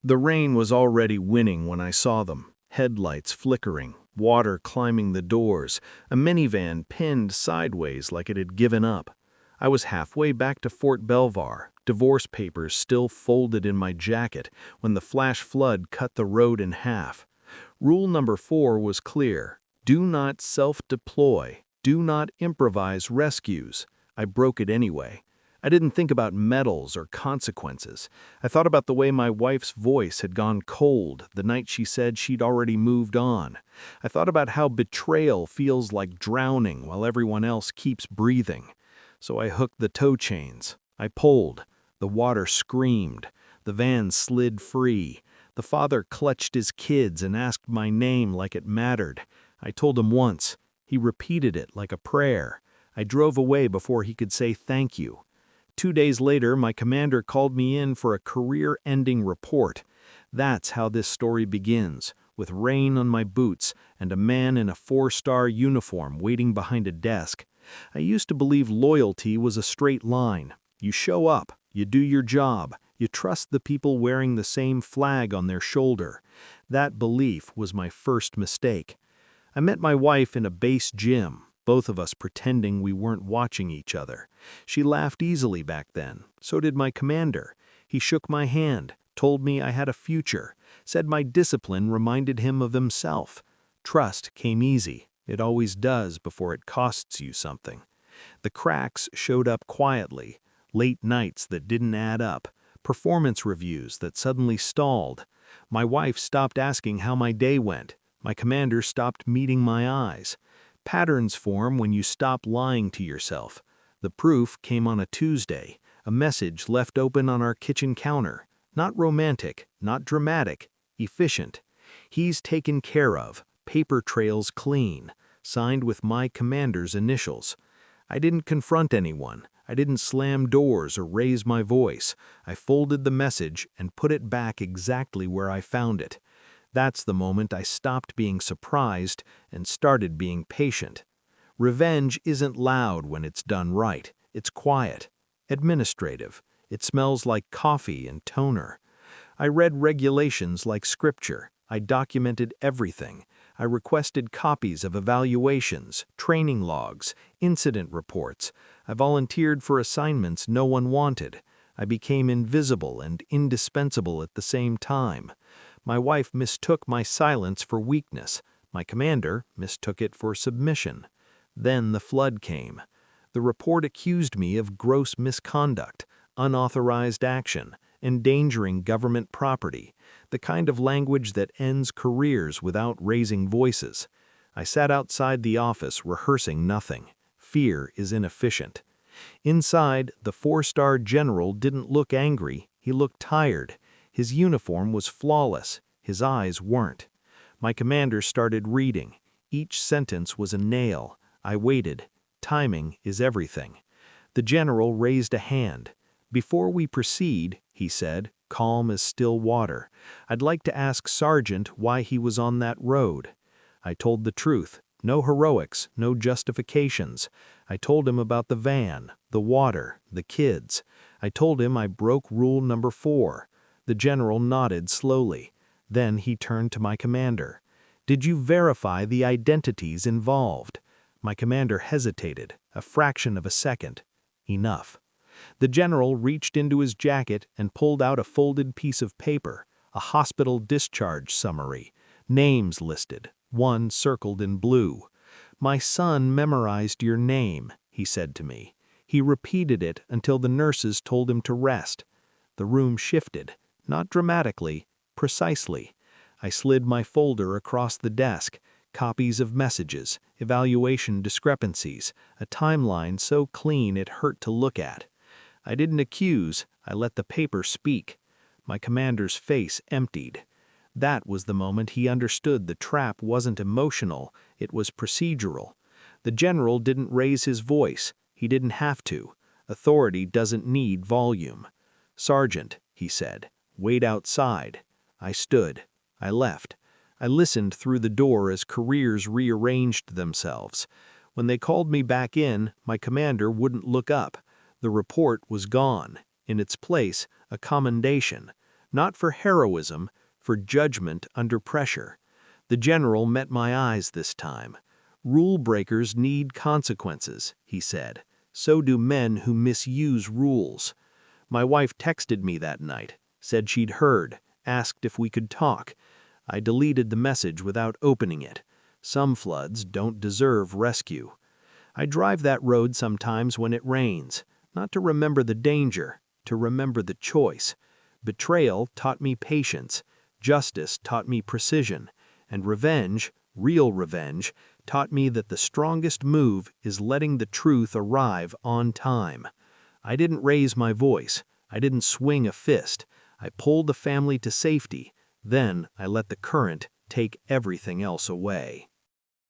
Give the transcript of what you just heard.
The rain was already winning when I saw them, headlights flickering, water climbing the doors, a minivan pinned sideways like it had given up. I was halfway back to Fort Belvoir, divorce papers still folded in my jacket, when the flash flood cut the road in half. Rule number 4 was clear: do not self-deploy, do not improvise rescues. I broke it anyway. I didn't think about medals or consequences. I thought about the way my wife's voice had gone cold the night she said she'd already moved on. I thought about how betrayal feels like drowning while everyone else keeps breathing. So I hooked the tow chains. I pulled. The water screamed. The van slid free. The father clutched his kids and asked my name like it mattered. I told him once. He repeated it like a prayer. I drove away before he could say thank you. 2 days later, my commander called me in for a career-ending report. That's how this story begins, with rain on my boots and a man in a 4-star uniform waiting behind a desk. I used to believe loyalty was a straight line. You show up, you do your job, you trust the people wearing the same flag on their shoulder. That belief was my first mistake. I met my wife in a base gym, both of us pretending we weren't watching each other. She laughed easily back then. So did my commander. He shook my hand, told me I had a future, said my discipline reminded him of himself. Trust came easy. It always does before it costs you something. The cracks showed up quietly. Late nights that didn't add up. Performance reviews that suddenly stalled. My wife stopped asking how my day went. My commander stopped meeting my eyes. Patterns form when you stop lying to yourself. The proof came on a Tuesday, a message left open on our kitchen counter. Not romantic, not dramatic, efficient. He's taken care of, paper trails clean, signed with my commander's initials. I didn't confront anyone. I didn't slam doors or raise my voice. I folded the message and put it back exactly where I found it. That's the moment I stopped being surprised and started being patient. Revenge isn't loud when it's done right. It's quiet, administrative. It smells like coffee and toner. I read regulations like scripture. I documented everything. I requested copies of evaluations, training logs, incident reports. I volunteered for assignments no one wanted. I became invisible and indispensable at the same time. My wife mistook my silence for weakness. My commander mistook it for submission. Then the flood came. The report accused me of gross misconduct, unauthorized action, endangering government property, the kind of language that ends careers without raising voices. I sat outside the office rehearsing nothing. Fear is inefficient. Inside, the 4-star general didn't look angry. He looked tired. His uniform was flawless. His eyes weren't. My commander started reading. Each sentence was a nail. I waited. Timing is everything. The general raised a hand. "Before we proceed," he said, calm as still water, "I'd like to ask Sergeant why he was on that road." I told the truth. No heroics, no justifications. I told him about the van, the water, the kids. I told him I broke rule number 4. The general nodded slowly. Then he turned to my commander. "Did you verify the identities involved?" My commander hesitated, a fraction of a second. Enough. The general reached into his jacket and pulled out a folded piece of paper, a hospital discharge summary, names listed, one circled in blue. "My son memorized your name," he said to me. "He repeated it until the nurses told him to rest." The room shifted, not dramatically, precisely. I slid my folder across the desk, copies of messages, evaluation discrepancies, a timeline so clean it hurt to look at. I didn't accuse, I let the paper speak. My commander's face emptied. That was the moment he understood the trap wasn't emotional, it was procedural. The general didn't raise his voice. He didn't have to. Authority doesn't need volume. "Sergeant," he said, "wait outside." I stood. I left. I listened through the door as careers rearranged themselves. When they called me back in, my commander wouldn't look up. The report was gone. In its place, a commendation. Not for heroism, for judgment under pressure. The general met my eyes this time. Rule breakers need consequences, he said. So do men who misuse rules. My wife texted me that night, said she'd heard, asked if we could talk. I deleted the message without opening it. Some floods don't deserve rescue. I drive that road sometimes when it rains, not to remember the danger, to remember the choice. Betrayal taught me patience, justice taught me precision, and revenge, real revenge, taught me that the strongest move is letting the truth arrive on time. I didn't raise my voice. I didn't swing a fist. I pulled the family to safety. Then I let the current take everything else away.